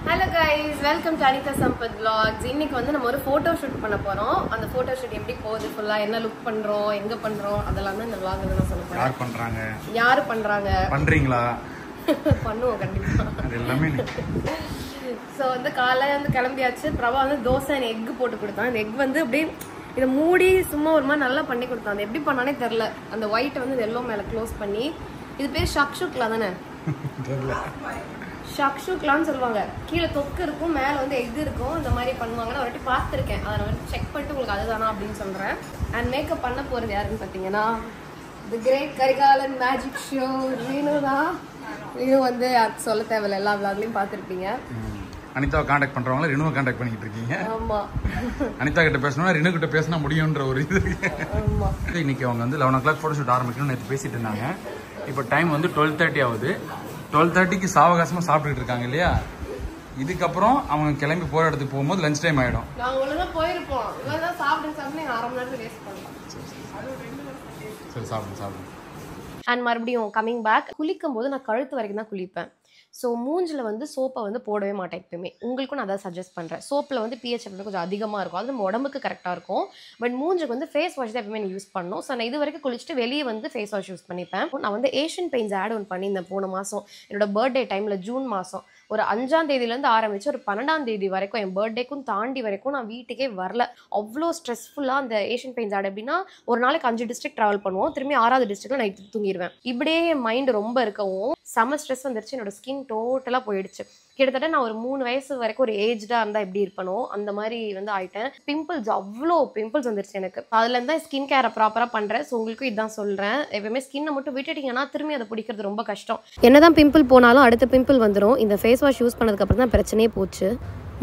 Hello guys, welcome to Anita Sampath Vlogs. இன்னைக்கு வந்து நம்ம ஒரு போட்டோ ஷூட் பண்ண போறோம். அந்த போட்டோ ஷூட் எப்படி போகுது, ஃபுல்லா என்ன லுக் பண்றோம், எங்க பண்றோம் அதெல்லாம் தான் இந்த vlogல நான் சொல்ல போறேன். யார் பண்றாங்க பண்றீங்களா? பண்ணுவோம் கண்டிப்பா. அது எல்லாமே சோ வந்து காலையில வந்து கிளம்பியாச்சு. பிரபா வந்து தோசை and எக் போட்டு கொடுத்தான். இந்த எக் வந்து அப்படியே இத மூடி சும்மா ஒரு மாதிரி நல்லா பண்ணி கொடுத்தான். அது எப்படி பண்ணானே தெரியல. அந்த ஒயிட் வந்து எல்லோ மேல க்ளோஸ் பண்ணி, இது பேர் ஷக்ஷுக்லா தானே? தெரியல. ஷக்ஷுக்லான்னு சொல்லுவாங்க. கீழே தொக்கு இருக்கும், மேலே வந்து எக் இருக்கும். இந்த மாதிரி பண்ணுவாங்க. நான் ஒருவாட்டி பார்த்துருக்கேன். அதை நான் செக் பண்ணிட்டு உங்களுக்கு அதுதானா அப்படின்னு சொல்கிறேன். அண்ட் மேக்கப் பண்ண போகிறது யாருன்னு பார்த்தீங்கன்னா the great Karikalan magic show Reenu தான். ரீனு வந்து அது சொல்ல தேவையில்ல, எல்லா விளாக்லையும் பார்த்துருப்பீங்க. அனிதாவை காண்டாக்ட் பண்றவங்கள ரினுவை காண்டாக்ட் பண்ணிட்டு இருக்கீங்க. ஆமா, அனிதா கிட்ட பேசணும்னா ரினு கிட்ட பேசினா முடியும்ன்ற ஒரு இது. ஆமா, இன்னைக்கு அவங்க வந்து 11 o'clock போட்டோ ஷூட் ஆரம்பிக்கணும்னு நேற்று பேசிட்டு இருந்தாங்க. இப்போ டைம் வந்து 12:30 ஆகுது. 12:30க்கு சாவகாசமா சாப்பிட்டுட்டு இருக்காங்க இல்லையா? இதுக்கப்புறம் அவங்க கிளம்பி போற இடத்துக்கு போகும்போது லஞ்ச் டைம் ஆயிடும். நாங்க ஒழுங்கா போயிருப்போம். இவங்க சாப்பிட்டு அரை மணி நேரத்துல வேஸ்ட் பண்ணலாம். சரி, சாப்பிடுங்க. அண்ட் மறுபடியும் கம்மிங் பேக், குளிக்கும் போது நான் கழுத்து வரைக்கும் தான் குளிப்பேன். ஸோ மூஞ்சில் வந்து சோப்பை வந்து போடவே மாட்டேன் எப்பயுமே. உங்களுக்கும் நான் அதை சஜஸ்ட் பண்ணுறேன். சோப்பில் வந்து pH வந்து கொஞ்சம் அதிகமாக இருக்கும், அது நம்ம உடம்புக்கு கரெக்டாக இருக்கும். பட் மூஞ்சுக்கு வந்து ஃபேஸ் வாஷ் தான் எப்பயுமே யூஸ் பண்ணணும். ஸோ நான் இது வரைக்கும் குளிச்சுட்டு வெளியே வந்து ஃபேஸ் வாஷ் யூஸ் பண்ணிப்பேன். நான் வந்து ஏஷியன் பெயிண்ட்ஸ் ஆட் ஒன்று பண்ணியிருந்தேன் போன மாதம், என்னோட பர்த்டே டைமில் ஜூன் மாதம். ஒரு 5ஆம் தேதியிலேருந்து ஆரம்பிச்சு ஒரு 12ஆம் தேதி வரைக்கும், என் பர்த்டேக்கும் தாண்டி வரைக்கும் நான் வீட்டுக்கே வரல. அவ்வளோ ஸ்ட்ரெஸ்ஃபுல்லாக அந்த ஏஷியன் பெயிண்ட்ஸ் ஆட். எப்படின்னா ஒரு நாளைக்கு 5 டிஸ்ட்ரிக்ட் ட்ராவல் பண்ணுவோம், திரும்பி 6வது டிஸ்ட்ரிக்ட்ல நைட் தூங்கிடுவேன். இப்படியே என் மைண்டு ரொம்ப இருக்கவும் செம ஸ்ட்ரெஸ் வந்துருச்சு. என்னோட ஸ்கின் டோட்டலாக போயிடுச்சு. கிட்டத்தட்ட நான் ஒரு 3 வயசு வரைக்கும் ஒரு ஏஜ்டாக இருந்தால் எப்படி இருப்பனோ அந்த மாதிரி வந்து ஆயிட்டேன். பிம்பிள்ஸ், அவ்வளோ பிம்பிள்ஸ் வந்துருச்சு எனக்கு. அதுலேருந்து தான் ஸ்கின் கேரை ப்ராப்பராக பண்ணுறேன். ஸோ உங்களுக்கும் இதுதான் சொல்கிறேன். எப்பவுமே ஸ்கின்னை மட்டும் விட்டுட்டிங்கன்னா திரும்பி அதை பிடிக்கிறது ரொம்ப கஷ்டம். என்னதான் பிம்பிள் போனாலும் அடுத்த பிம்பிள் வந்துடும். இந்த ஃபேஸ் வாஷ் யூஸ் பண்ணதுக்கப்புறம் தான் பிரச்சனையே போச்சு.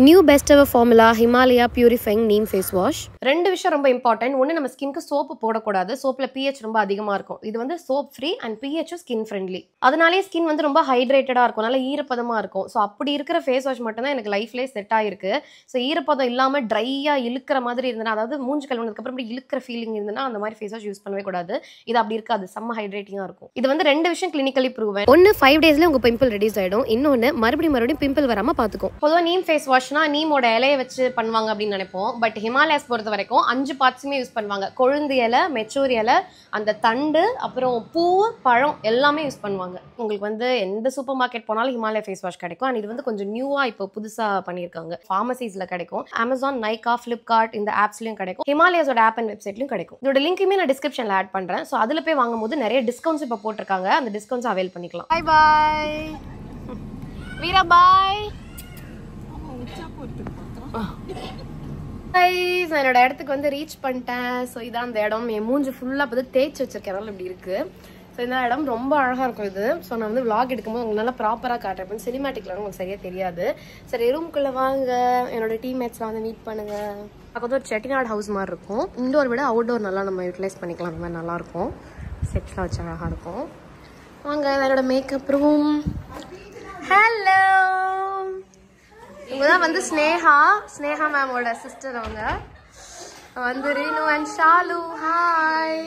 New best ever formula Himalaya purifying neem face wash. 2 விஷயம் ரொம்ப இம்பார்ட்டன்ட். ஒன்று, நம்ம ஸ்கின்க்கு சோப்பு போடக்கூடாது. சோப்பில் pH ரொம்ப அதிகமாக இருக்கும். இது வந்து soap free and pH skin friendly. அதனாலே ஸ்கின் வந்து ரொம்ப ஹைட்ரேட்டடாக இருக்கும், நல்லா ஈரப்பதமாக இருக்கும். ஸோ அப்படி இருக்கிற ஃபேஸ் வாஷ் மட்டும் தான் எனக்கு லைஃப்லேயே செட் ஆகிருக்கு. ஸோ ஈரப்பதம் இல்லாமல் ட்ரையாக இழுக்கிற மாதிரி இருந்ததுன்னா, அதாவது மூஞ்சி கழுவுனதுக்கப்புறம் இப்படி இழுக்கிற ஃபீலிங் இருந்ததுன்னா அந்த மாதிரி ஃபேஸ் வாஷ் யூஸ் பண்ணவே கூடாது. இது அப்படி இருக்காது, செம்ம ஹைட்ரேட்டிங்காக இருக்கும். இது வந்து 2 விஷயம் கிளினிக்கலி ப்ரூவன். ஒன்று, 5 டேஸ்ல உங்கள் பிம்பிள் ரெடியூஸ் ஆகிடும். இன்னொன்று, மறுபடியும் பிம்பிள் வராமல் பார்த்துக்கும். பொதுவாக நீம் ஃபேஸ் வாஷ்னா நீமோட இலையை வச்சு பண்ணுவாங்க அப்படின்னு நினைப்போம். பட் ஹிமாலயாஸ் பொறுத்த வரைக்கும் 5 பார்ட்ஸுமே யூஸ் பண்ணுவாங்க. கொழுந்து இலை, மெச்சூர் இலை, அந்த தண்டு, அப்புறம் பூ, பழம் எல்லாமே யூஸ் பண்ணுவாங்க. உங்களுக்கு வந்து எந்த சூப்பர் மார்க்கெட் போனாலும் ஹிமாலயா ஃபேஸ் வாஷ் கிடைக்கும். அண்ட் இது வந்து கொஞ்சம் நியூவாக இப்போ புதுசாக பண்ணியிருக்காங்க. ஃபார்மசிஸில் கிடைக்கும், அமேசான், நைகா, ஃப்ளிப்கார்ட் இந்த ஆப்ஸ்லையும் கிடைக்கும், ஹிமாலயாஸோட ஆப் அண்ட் வெப்சைட்லையும் கிடைக்கும். இதோட லிங்க்குமே நான் டிஸ்கிரிப்ஷனில் ஆட் பண்ணுறேன். ஸோ அதில் போய் வாங்கும்போது நிறைய டிஸ்கவுண்ட்ஸ் இப்போ போட்டிருக்காங்க. அந்த டிஸ்கவுண்ட்ஸ் அவைல் பண்ணிக்கலாம். பாய் பாய் வீரா, பாய். என்னோட இடத்துக்கு வந்து ரீச் பண்ணிட்டேன். ஸோ இதான் அந்த இடம். என் மூஞ்சி ஃபுல்லாக பார்த்து தேய்ச்சி வச்சிருக்கனால இப்படி இருக்கு. ஸோ இந்த இடம் ரொம்ப அழகாக இருக்கும் இது. ஸோ நான் வந்து விளாக் எடுக்கும்போது உங்களுக்கு நல்லா ப்ராப்பராக காட்டுறேன். சினிமேட்டிக்ல உங்களுக்கு சரியாக தெரியாது. சரி, ரூம்குள்ளே வாங்க, என்னோட டீம்மேட்ஸ்லாம் வந்து மீட் பண்ணுங்க. பக்கத்து ஒரு செட்டிநாடு ஹவுஸ் மாதிரி இருக்கும். இண்டோர் விட அவுட்டோர் நல்லா நம்ம யூட்டிலைஸ் பண்ணிக்கலாம். அந்த மாதிரி நல்லாயிருக்கும். செட்ஸ்லாம் வச்சு அழகாக இருக்கும். வாங்க, என்னோட மேக்கப் ரூம். ஹலோ, இவங்க தான் வந்து ஸ்னேகா மேமோட சிஸ்டர். அவங்க வந்து ரீனு அண்ட் ஷாலு. ஹாய்.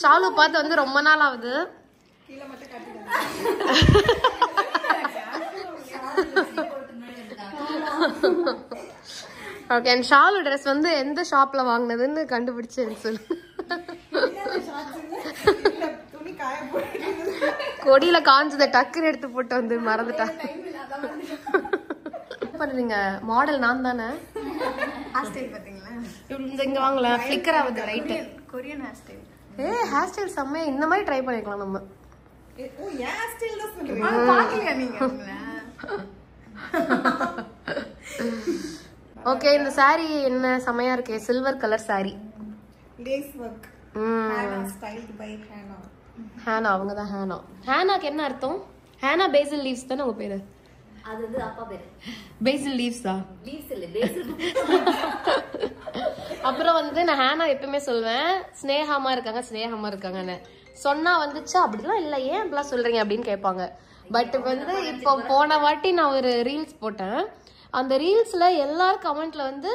ஷாலு பார்த்து வந்து ரொம்ப நாள் ஆகுது. ஓகே, அண்ட் ஷாலு ட்ரெஸ் வந்து எந்த ஷாப்ல வாங்கினதுன்னு கண்டுபிடிச்சு சொல்லு. கொடியில காஞ்சதை டக்குன்னு எடுத்து போட்டு வந்து மறந்துட்டா. பண்றீங்க மாடல் நான் தானே. ஹேர் ஸ்டைல் பாத்தீங்களா? இங்க வாங்கல, ஃபிளிக்கர் ஆகுது right. Korean hair style. Hair style செம்ம. இந்த மாதிரி ட்ரை பண்ணிக்கலாம் நம்ம. ஓ, ஹேர் ஸ்டைல் தான் சொல்றீங்க. பாக்கலையா நீங்க? ஓகே, இந்த saree என்ன செமையா இருக்கு. Silver colour saree, lace work. Hena styled by Hena. Hena, அவங்க தான் ஹேனா. ஹேனாக்கு என்ன அர்த்தம்? ஹேனா பேசில் லீவ்ஸ் தானே உங்க பேரு? அது வந்து அப்பா பேரு. பேசில் லீவ்ஸா? லீவ்ஸ் இல்ல, பேசில். அப்புறம் வந்து நான் ஹேனா எப்பவுமே சொல்வேன், ஸ்னேகாமா இருக்காங்கன்னு சொன்னா வந்துச்சு. அப்படிலாம் இல்லை, ஏன் அப்படிலாம் சொல்றீங்க அப்படின்னு கேட்பாங்க. பட் வந்து இப்போ போன வாட்டி நான் ஒரு ரீல்ஸ் போட்டேன். அந்த ரீல்ஸ்ல எல்லாரும் கமெண்ட்ல வந்து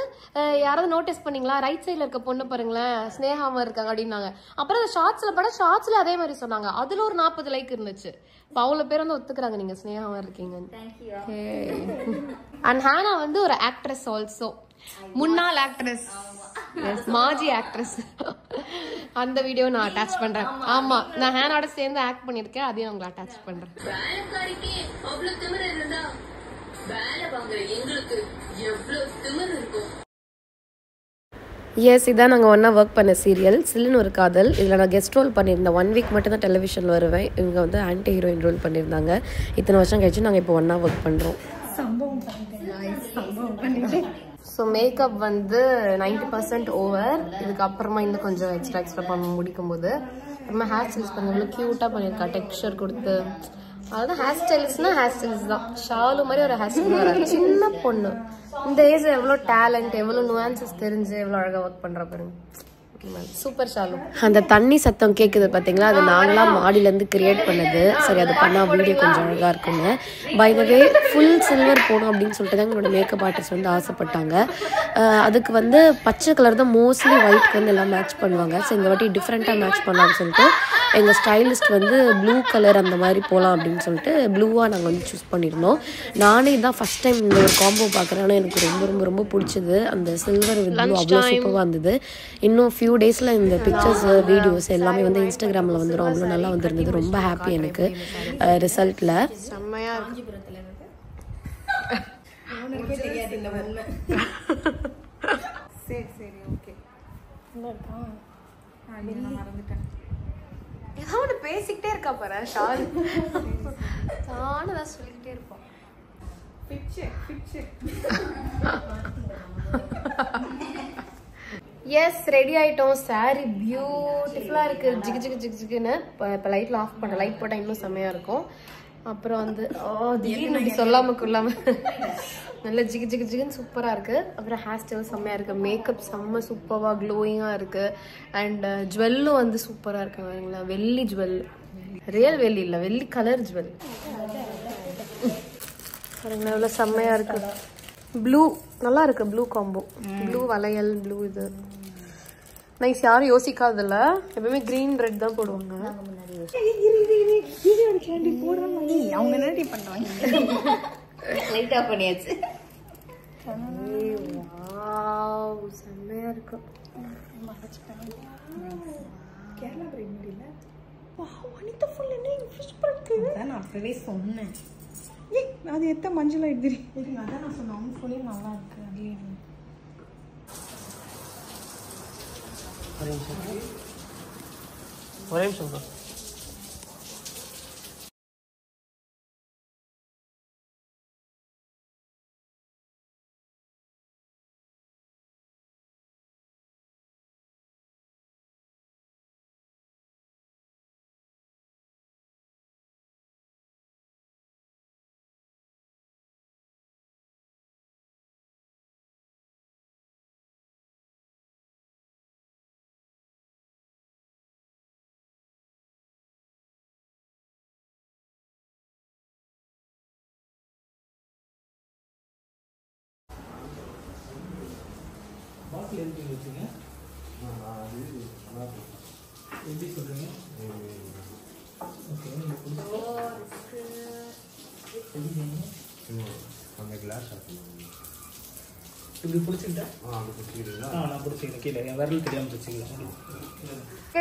யாராவது நோட்டீஸ் பண்ணீங்களா ரைட் சைட்ல இருக்க பொண்ணு பாருங்களேன் ஸ்னேகாம இருக்காங்க அப்படின்னாங்க. அப்புறம் அந்த ஷார்ட்ஸ்ல பட ஷார்ட்ஸ்ல அதே மாதிரி சொன்னாங்க. அதுல ஒரு 40 லைக் இருந்துச்சு. அவ்வளவு பேர் வந்து ஒத்துக்கிறாங்க நீங்க ஸ்னேகாம இருக்கீங்க. அண்ட் ஹானா வந்து ஒரு ஆக்ட்ரஸ் ஆல்சோ, முன்னாள் ஆக்ட்ரஸ், மாஜி ஆக்ட்ரஸ். அந்த வீடியோ நான் அட்டாச் பண்றேன். ஆமா, நான் ஹானாவோட சேர்ந்து ஆக்ட் பண்ணிருக்கேன், அதையும் உங்களை அட்டாச் பண்றேன். எஸ், இதான் நாங்கள் ஒன்றா ஒர்க் பண்ண சீரியல் சில்லுன்னு ஒரு காதல். இதில் நான் கெஸ்ட் ரோல் பண்ணியிருந்தேன். 1 வீக் மட்டும் தான் டெலிவிஷனில் வருவேன். இவங்க வந்து ஆன்டி ஹீரோயின் ரோல் பண்ணியிருந்தாங்க. இத்தனை வருஷம் கழிச்சு நாங்கள் இப்போ ஒன்றா ஒர்க் பண்ணுறோம். ஸோ மேக்கப் வந்து 90% ஓவர். இதுக்கப்புறமா இன்னும் கொஞ்சம் எக்ஸ்ட்ரா பண்ண முடிக்கும் போது அப்புறமா ஹேர் ஸ்டைல்ஸ் பண்ணி இவ்வளோ க்யூட்டாக பண்ணியிருக்கா, டெக்ஸ்சர் கொடுத்து. அதுதான் ஹேர் ஸ்டைல்ஸ்னா ஹேர் ஸ்டைல்ஸ் தான். ஷாலு மாதிரி ஒரு ஹேர் ஸ்டைல் வராது. சின்ன பொண்ணு இந்த ஏஜ் எவ்வளோ டேலண்ட், எவ்வளோ நுவான்சஸ் தெரிஞ்சு எவ்வளோ அழகாக ஒர்க் பண்ணுற பாருங்க. சூப்பர் ஷாலு. அந்த தண்ணி சத்தம் கேட்குது பார்த்தீங்களா, அது நாங்களாம் மாடியிலேருந்து கிரியேட் பண்ணது. சரி, அது பண்ணால் வீடியோ கொஞ்சம் அழகாக இருக்குன்னு. By the way full silver போகணும் அப்படின்னு சொல்லிட்டு தான் எங்களோட மேக்கப் ஆர்டிஸ்ட் வந்து ஆசைப்பட்டாங்க. அதுக்கு வந்து பச்சை கலர் தான் மோஸ்ட்லி ஒயிட்க்கு வந்து எல்லாம் மேட்ச் பண்ணுவாங்க. ஸோ இந்த வாட்டி டிஃப்ரெண்ட்டாக மேட்ச் பண்ணலாம்னு சொல்லிட்டு எங்கள் ஸ்டைலிஸ்ட் வந்து ப்ளூ கலர் அந்த மாதிரி போகலாம் அப்படின்னு சொல்லிட்டு ப்ளூவாக நாங்கள் வந்து சூஸ் பண்ணியிருந்தோம். நானே தான் ஃபஸ்ட் டைம் இந்த ஒரு காம்போ பார்க்குறேன். ஆனால் எனக்கு ரொம்ப ரொம்ப ரொம்ப பிடிச்சது. அந்த சில்வர் வித் ப்ளூ அவ்வளோ சூப்பராக இருந்தது. இன்னும் ஃபியூ டேஸில் இந்த பிக்சர்ஸ் வீடியோஸ் எல்லாமே வந்து இன்ஸ்டாகிராமில் வந்துடும். அவ்வளோ நல்லா வந்துருந்தது. ரொம்ப ஹாப்பி எனக்கு ரிசல்ட்டில். செம்மையாக ஏதாவது பேசிக்கிட்டே இருக்கா பாரு ஷால். தானதான் சொல்லிக்கிட்டே இருப்போம். எஸ், ரெடி ஆயிட்டோம். சாரி பியூட்டிஃபுல்லாக இருக்குது. ஜிகு ஜிகு ஜிகு ஜிகுன்னு. இப்போ லைட்டில் ஆஃப் பண்ண, லைட் போட்டால் இன்னும் செம்மையாக இருக்கும். அப்புறம் வந்து திடீர்னு இப்படி சொல்லாமல் கொள்ளாமல் நல்லா ஜிகு ஜிகு ஜிகுன்னு சூப்பராக இருக்குது. அப்புறம் ஹேர் ஸ்டைல் செம்மையாக இருக்குது. மேக்கப் செம்ம சூப்பராக க்ளோயிங்காக இருக்குது. அண்ட் ஜுவல்லும் வந்து சூப்பராக இருக்குது. பாருங்களா, வெள்ளி ஜுவல், ரியல் வெள்ளி இல்லை, வெள்ளி கலர் ஜுவல். பாருங்களா எவ்வளோ செம்மையாக இருக்குது. ப்ளூ நல்லா இருக்கு. ப்ளூ காம்போ, ப்ளூ வளையல், ப்ளூ இது நைஸ். யாரும் யோசிக்காதில்ல, எப்பவுமே கிரீன் ரெட் தான் போடுவாங்க. அவங்க என்னடி பண்ணுவாங்க? லைட்டா பண்ணியாச்சு. செம்மையா இருக்கு. கேரளா பிரியாணி இல்ல? வனிதா ஃபுல் என்ன சூப்பரா இருக்கு. நான் அப்பவே சொன்னேன். ஏய், அது எத்த மஞ்சள் ஆயிடுது. அதான் நான் சொன்னேன், அவங்க ஃபுல்லி நல்லா இருக்கு. அதே ஒரே நிமிஷம் ப்ரோ.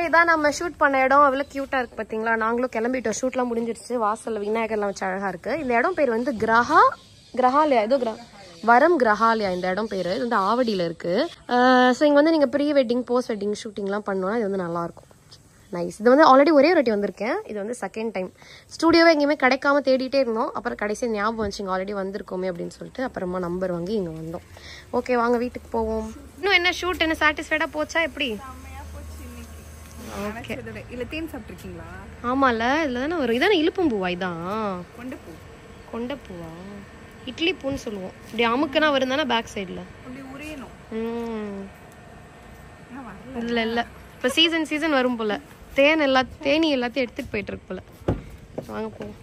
இதான் நம்ம ஷூட் பண்ண இடம். அவ்வளோ கியூட்டா இருக்கு பாத்தீங்களா. நாங்களும் கிளம்பிட்டோம். ஷூட்லாம் முடிஞ்சிருச்சு. வாசல்ல விநாயகர்லாம் வச்சு அழகா இருக்கு. இந்த இடம் பேர் வந்து கிரஹாலயா, ஏதோ வரம் கிரஹாலயா இந்த இடம் பேரு. இது வந்து ஆவடியில இருக்கு. ஸோ இங்க வந்து நீங்க ப்ரீ வெட்டிங், போஸ்ட் வெட்டிங் ஷூட்டிங்லாம் பண்ணோம்னா இது வந்து நல்லா இருக்கும். நைஸ். இது வந்து ஆல்ரெடி ஒரே ஒரு வாட்டி வந்திருக்கேன். இது வந்து செகண்ட் டைம். ஸ்டூடியோவே எங்கேயுமே கிடைக்காம தேடிட்டே இருந்தோம். அப்புறம் கடைசி ஞாபகம் வந்துச்சு இங்கே ஆல்ரெடி வந்திருக்கோமே அப்படின்னு சொல்லிட்டு அப்புறமா நம்பர் வாங்கி இங்கே வந்தோம். ஓகே, வாங்க வீட்டுக்கு போவோம். இன்னும் என்ன ஷூட் என்ன சாட்டிஸ்ஃபைடா போச்சா எப்படி? ஓகே. இல்ல தேன் சாப்பிட்டுருக்கீங்களா? ஆமால, இதுல தானே வரும். இதானே இழுப்பம்பூவா? இதான் கொண்டைப்பூ. கொண்டைப்பூவா? இட்லி பூன்னு சொல்லுவோம். இப்படி அமுக்குனா வரும் தானே பேக் சைடில். அப்படி உரியணும். இல்லை இப்போ சீசன் வரும் போல. தேனி எல்லாத்தையும் எடுத்துகிட்டு போயிட்டு இருக்கு போல. வாங்க போவோம்.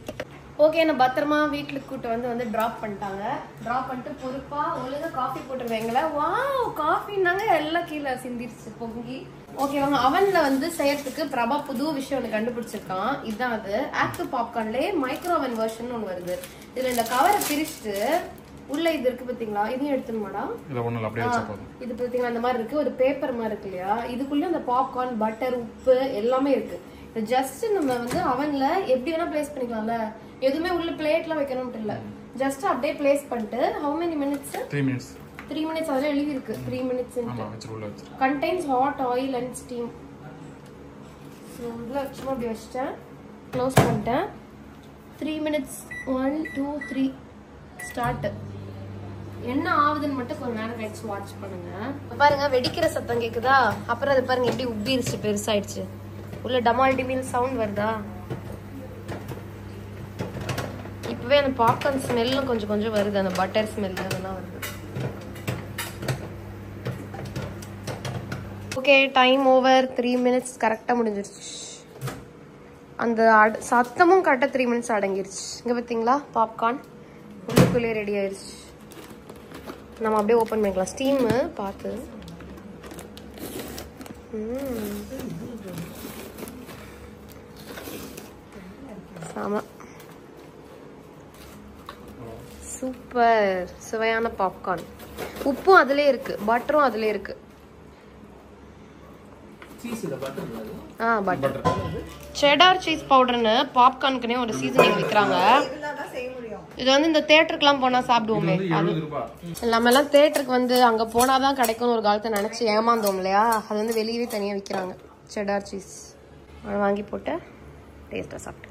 ஓகே, நான் பத்திரமா வீட்டுக்கு கூட்டு வந்து டிராப் பண்ணிட்டாங்க. டிராப் பண்ணிட்டு பொறுப்பா ஒழுங்கா காஃபி போட்டுருவேங்களே. வாவ், காஃபின்னாங்க எல்லாம் கீழே சிந்திருச்சு பொங்கி. ஓகே வாங்க, அவன்ல வந்து செய்யறதுக்கு பிரபா புது விஷயம் ஒன்று கண்டுபிடிச்சிருக்கான். இதுதான் அது. ஆக்டிவ் பாப்கார்ன்லே மைக்ரோ அவன் வெர்ஷன் ஒன்று வருது. இதுல இந்த கவரை பிரிச்சுட்டு உள்ள இது இருக்கு பாத்தீங்களா, இதையும் எடுத்துணுமாடா? இது பாத்தீங்களா இந்த மாதிரி இருக்கு, ஒரு பேப்பர் மாதிரி இருக்கு இல்லையா, இதுக்குள்ள அந்த பாப்கார்ன், பட்டர், உப்பு எல்லாமே இருக்கு. இது ஜஸ்ட் நம்ம வந்து அவன்ல எப்படி வேணா பிளேஸ் பண்ணிக்கலாம்ல, எதுவுமே உள்ள பிளேட்ல வைக்கணும்னு இல்ல, ஜஸ்ட் அப்படியே பிளேஸ் பண்ணிட்டு how many minutes? 3 minutes அதுல எழுதி இருக்கு 3 minutes. contains hot oil and steam. உள்ள சும்மா அப்படி வச்சிட்டேன், க்ளோஸ் பண்ணிட்டேன். 3 minutes 1 2 3 ஸ்டார்ட். என்ன ஆகுதுன்னு மட்டும் கொஞ்ச நேரம் கழிச்சு வாட்ச் பண்ணுங்க. பாருங்க வெடிக்கிற சத்தம் கேக்குதா, அப்புறம் அது பாருங்க எப்படி உப்பிருச்சு, பெருசாயிடுச்சு. உள்ள டமால் டிமில் சவுண்ட் வருதா? இப்பவே அந்த பாப்கார்ன் ஸ்மெல்லும் கொஞ்சம் கொஞ்சம் வருது, அந்த பட்டர் ஸ்மெல் அதெல்லாம் வருது. Okay, time over. 3 minutes கரெக்டாக முடிஞ்சிருச்சு. அந்த சத்தமும் கரெக்டாக 3 minutes அடங்கிருச்சு. இங்கே பார்த்தீங்களா பாப்கார்ன் உள்ளுக்குள்ளே ரெடி ஆயிடுச்சு. நம்ம அப்படியே ஓப்பன் பண்ணிக்கலாம் ஸ்டீமு பார்த்து. ஆமாம், சூப்பர் சுவையான பாப்கார்ன். உப்பும் அதுலயே இருக்கு, பட்டரும் அதுலயே இருக்கு. பட்டர் செடார் சீஸ் பவுடர்னு பாப்கார்னுக்குனே ஒரு சீசனிங் விற்கிறாங்க. இது வந்து இந்த தியேட்டருக்குலாம் போனா சாப்பிடுவோமே, நம்ம எல்லாம் தியேட்டருக்கு வந்து அங்க போனாதான் கிடைக்கும்னு ஒரு காலத்தை நினைச்சு ஏமாந்தோம் இல்லையா, அது வந்து வெளியவே தனியா விற்கிறாங்க செடார் சீஸ். வாங்கி போட்டு டேஸ்டா சாப்பிட்டு